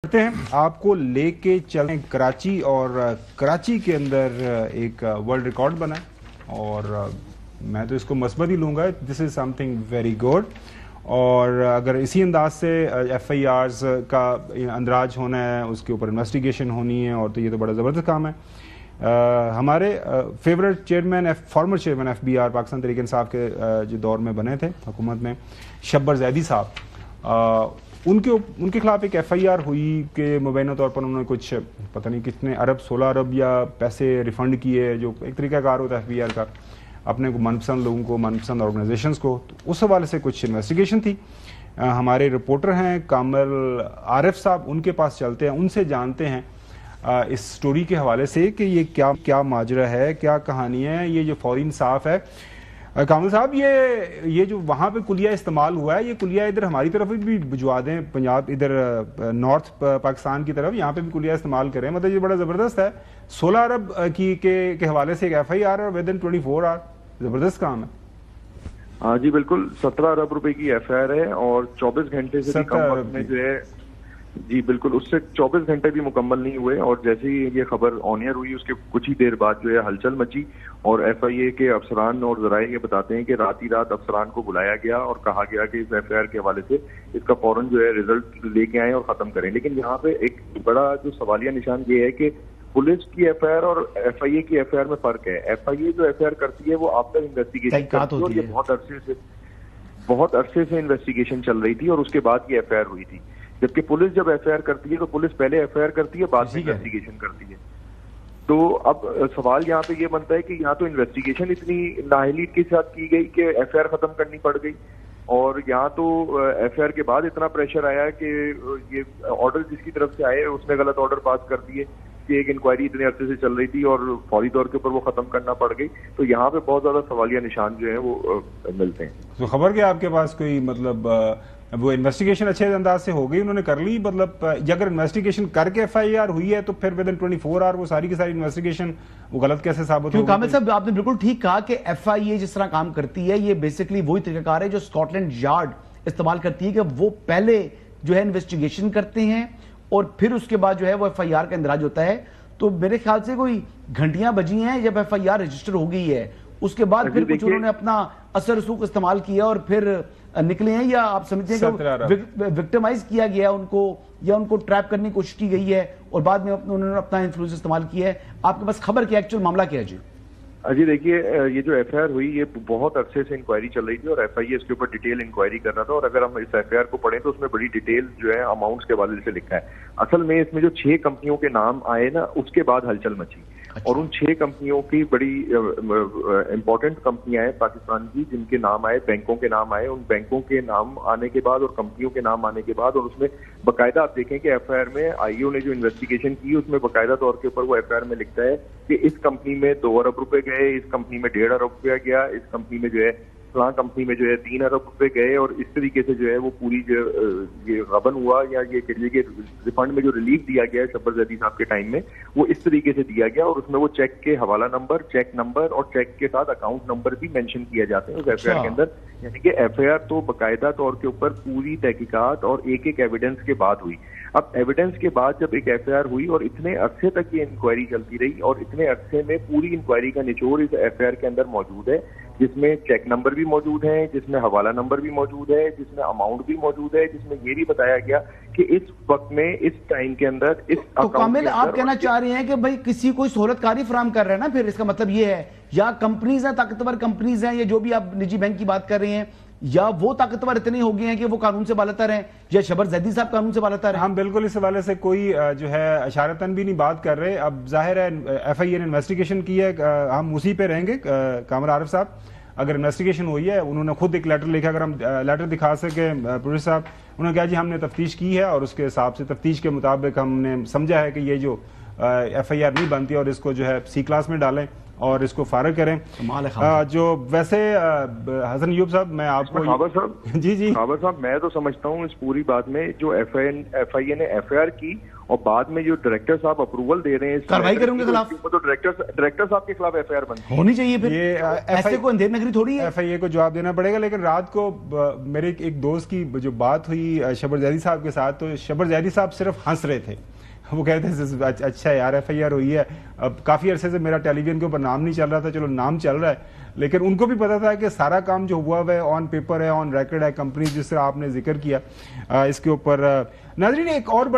करते हैं, आपको लेके चलते हैं कराची। और कराची के अंदर एक वर्ल्ड रिकॉर्ड बना और मैं तो इसको मस्बत ही लूँगा, this is something very good. और अगर इसी अंदाज से FIRs का अंदराज होना है, उसके ऊपर इन्वेस्टिगेशन होनी है, और तो ये तो बड़ा ज़बरदस्त काम है। हमारे favourite chairman former chairman FBR Pakistan Tehreek Insaf के जो दौर में बने थे हुकूमत में, शब्बर जैदी साहब, उनके खिलाफ एक FIR हुई कि मुबैना तौर पर उन्होंने कुछ पता नहीं कितने अरब 16 अरब या पैसे रिफंड किए, जो एक तरीकाकार होता है FBR का, अपने को मनपसंद लोगों को, मनपसंद ऑर्गेनाइजेशंस को। तो उस हवाले से कुछ इन्वेस्टिगेशन थी। हमारे रिपोर्टर हैं कामल आरिफ साहब, उनके पास चलते हैं, उनसे जानते हैं इस स्टोरी के हवाले से कि ये क्या माजरा है, क्या कहानी है, ये जो फौरी इंसाफ है। कामल साहब, ये जो वहाँ पे कुलिया इस्तेमाल हुआ है, ये कुलिया इधर हमारी तरफ भी भिजवा दें, पंजाब इधर नॉर्थ पाकिस्तान की तरफ, यहाँ पे भी कुलिया इस्तेमाल करें। मतलब ये बड़ा ज़बरदस्त है। 16 अरब के हवाले से एक FIR और विद इन 24 आवर, ज़बरदस्त काम है। हाँ जी बिल्कुल, 17 अरब रुपए की FIR है और 24 घंटे से भी कम वक्त में जो है, जी बिल्कुल, उससे 24 घंटे भी मुकम्मल नहीं हुए। और जैसे ही ये खबर ऑन एयर हुई, उसके कुछ ही देर बाद जो है हलचल मची और FIA के अफसरान और जराए ये बताते हैं कि रात ही रात अफसरान को बुलाया गया और कहा गया कि इस FIR के हवाले से इसका फौरन जो है रिजल्ट लेके आए और खत्म करें। लेकिन यहाँ पे एक बड़ा जो सवालिया निशान ये है कि पुलिस की FIR और FIA की FIR में फर्क है। FIA जो FIR करती है वो आफ्टर इन्वेस्टिगेशन करती है, और ये बहुत अरसे से इन्वेस्टिगेशन चल रही थी और उसके बाद ये FIR हुई थी। जबकि पुलिस जब FIR करती है तो पुलिस पहले FIR करती है, बाद में इन्वेस्टिगेशन करती है। तो अब सवाल यहाँ पे ये बनता है कि यहाँ तो इन्वेस्टिगेशन इतनी नाअहली के साथ की गई कि FIR खत्म करनी पड़ गई, और यहाँ तो FIR के बाद इतना प्रेशर आया कि ये ऑर्डर जिसकी तरफ से आए उसने गलत ऑर्डर पास कर दिए कि एक इंक्वायरी इतने अरसे से चल रही थी और फौरी तौर के ऊपर वो खत्म करना पड़ गई। तो यहाँ पे बहुत ज्यादा सवालिया निशान जो है वो मिलते हैं। तो खबर क्या आपके पास कोई, मतलब वो इन्वेस्टिगेशन अच्छे अंदाज से हो गई, उन्होंने कर ली, मतलब अगर इन्वेस्टिगेशन करके FIR हुई है तो फिर विद इन 24 आवर वो सारी की सारी इन्वेस्टिगेशन वो गलत कैसे साबित होगी? कामिल साहब, आपने बिल्कुल ठीक कहा कि FIA जिस तरह काम करती है, ये बेसिकली वही तरीकाकार है जो स्कॉटलैंड यार्ड इस्तेमाल करती है, कि वो पहले जो है इन्वेस्टिगेशन करते हैं और फिर उसके बाद जो है वो FIR का इंदराज होता है। तो मेरे ख्याल से कोई घंटियां बजी हैं जब FIR रजिस्टर हो गई है, उसके बाद फिर कुछ उन्होंने अपना असर रसूख इस्तेमाल किया और फिर निकले हैं, या आप समझते हैं कि विक्टिमाइज किया गया उनको, या उनको ट्रैप करने की कोशिश की गई है और बाद में उन्होंने अपना इन्फ्लुएंस इस्तेमाल किया है? आपके पास खबर क्या, एक्चुअल मामला क्या है? जी अजी देखिए, ये जो FIR हुई ये बहुत अरसे से इंक्वायरी चल रही थी और FIA इसके ऊपर डिटेल इंक्वायरी कर रहा था। और अगर हम इस FIR को पढ़ें तो उसमें बड़ी डिटेल जो है अमाउंट्स के हवाले से लिखा है। असल में इसमें जो 6 कंपनियों के नाम आए ना, उसके बाद हलचल मची। और उन 6 कंपनियों की बड़ी इंपॉर्टेंट कंपनियां हैं पाकिस्तान की, जिनके नाम आए, बैंकों के नाम आए। उन बैंकों के नाम आने के बाद और कंपनियों के नाम आने के बाद, और उसमें बाकायदा आप देखें कि FIR में IO ने जो इन्वेस्टिगेशन की उसमें बाकायदा तौर के ऊपर वो FIR में लिखता है कि इस कंपनी में 2 अरब रुपए गए, इस कंपनी में 1.5 अरब रुपया गया, इस कंपनी में जो है फलां कंपनी में जो है 3 अरब रुपए गए। और इस तरीके से जो है वो पूरी जो ये गबन हुआ, या ये कहिए कि रिफंड में जो रिलीफ दिया गया है शब्बर जैदी साहब के टाइम में, वो इस तरीके से दिया गया। और उसमें वो चेक के हवाला नंबर, चेक नंबर और चेक के साथ अकाउंट नंबर भी मेंशन किया जाते हैं उस FIR के अंदर। यानी कि FIR तो बाकायदा तौर के ऊपर पूरी तहकीकात और एक एक एविडेंस के बाद हुई। अब एविडेंस के बाद जब एक FIR हुई और इतने अरसे तक ये इंक्वायरी चलती रही, और इतने अरसे में पूरी इंक्वायरी का निचोड़ इस FIR के अंदर मौजूद है, जिसमें चेक नंबर भी मौजूद है, जिसमें हवाला नंबर भी मौजूद है, जिसमें अमाउंट भी मौजूद है, जिसमें ये भी बताया गया कि इस वक्त में, इस टाइम के अंदर, इस तो कामिल आप कहना चाह रहे हैं कि भाई किसी कोई सहूलतकारी फराहम कर रहा है ना, फिर इसका मतलब ये है या कंपनीज हैं, ताकतवर कंपनीज हैं, या जो भी आप निजी बैंक की बात कर रहे हैं, या वो ताकतवर इतने हो गए हैं कि वो कानून से बालातर हैं, या शब्बर जैदी साहब कानून से बालातर हैं? हम बिल्कुल इस हवाले से कोई जो है इशारतन भी नहीं बात कर रहे। अब जाहिर है FIA ने इन्वेस्टिगेशन की है, हम उसी पे रहेंगे। कामल आरिफ साहब, अगर इन्वेस्टिगेशन हुई है, उन्होंने खुद एक लेटर लिखा, अगर हम लेटर दिखा सके पुलिस साहब, उन्होंने कहा जी हमने तफ्तीश की है और उसके हिसाब से तफ्तीश के मुताबिक हमने समझा है कि ये जो FIR नहीं बनती और इसको जो है C क्लास में डालें और इसको फारग करें। जो वैसे हसन यूब साहब, मैं आपको खाबर साहब जी, खाबर साहब, मैं तो समझता हूँ इस पूरी बात में जो FIA ने FIR की और बाद में जो डायरेक्टर साहब अप्रूवल दे रहे हैं कार्रवाई करें उनके खिलाफ, तो डायरेक्टर साहब के खिलाफ एफआईआर बनती होनी चाहिए। फिर ये ऐसे को अंधेर नगरी थोड़ी है, एफआईए को जवाब देना पड़ेगा। लेकिन रात को मेरे एक दोस्त की जो बात हुई शबर जैदी साहब के साथ, तो शबर जैदी साहब सिर्फ हंस रहे थे। वो कह रहे थे अच्छा यार एफआईआर हुई है, अब काफी अरसे से मेरा टेलीविजन के ऊपर नाम नहीं चल रहा था, चलो नाम चल रहा है। लेकिन उनको भी पता था कि सारा काम जो हुआ है ऑन पेपर है, ऑन रिकॉर्ड है, कंपनी जिस तरह आपने जिक्र किया इसके ऊपर। नाज़रीन, एक और बड़ी